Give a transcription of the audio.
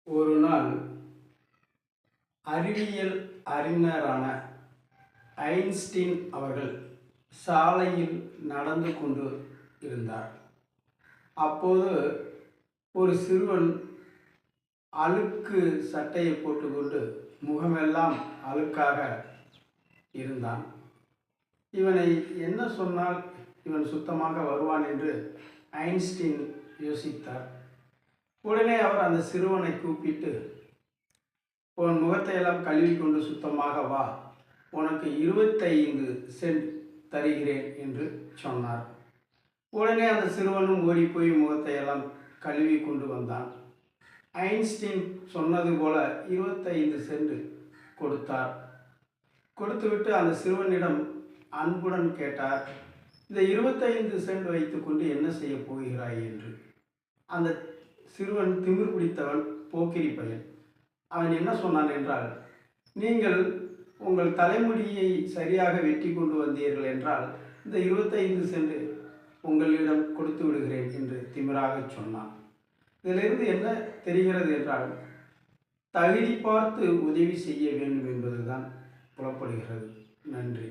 ஒரு நாள் அறிவியல் அறிஞரான ஐன்ஸ்டீன் அவர்கள் சாலையில் நடந்து கொண்டு இருந்தார். அப்போது ஒரு சிறுவன் அழுக்கு சட்டையை போட்டுக்கொண்டு முகமெல்லாம் அழுக்காக இருந்தான். இவனை என்ன சொன்னால் இவன் சுத்தமாக வருவான் என்று ஐன்ஸ்டீன் யோசித்தார். உடனே அவர் அந்த சிறுவனை கூப்பிட்டு, உன் முகத்தையெல்லாம் கழுவி கொண்டு சுத்தமாக வா, உனக்கு 25 சென்ட் தருகிறேன் என்று சொன்னார். உடனே அந்த சிறுவனும் ஓடி போய் முகத்தையெல்லாம் கழுவி கொண்டு வந்தான். ஐன்ஸ்டீன் சொன்னது போல 25 சென்ட் கொடுத்தார். கொடுத்துவிட்டு அந்த சிறுவனிடம் அன்புடன் கேட்டார், இந்த 25 சென்ட் வைத்துக்கொண்டு என்ன செய்ய போகிறாய் என்று. அந்த சிறுவன் திமிர் பிடித்தவன், போக்கிரி பையன். அவன் என்ன சொன்னான் என்றால், நீங்கள் உங்கள் தலைமுடியை சரியாக வெட்டி கொண்டு வந்தீர்கள் என்றால் இந்த 25 சென்ட் உங்களிடம் கொடுத்து விடுகிறேன் என்று திமிராக சொன்னான். இதிலிருந்து என்ன தெரிகிறது என்றால், தகுதி பார்த்து உதவி செய்ய வேண்டும் என்பதுதான் புலப்படுகிறது. நன்றி.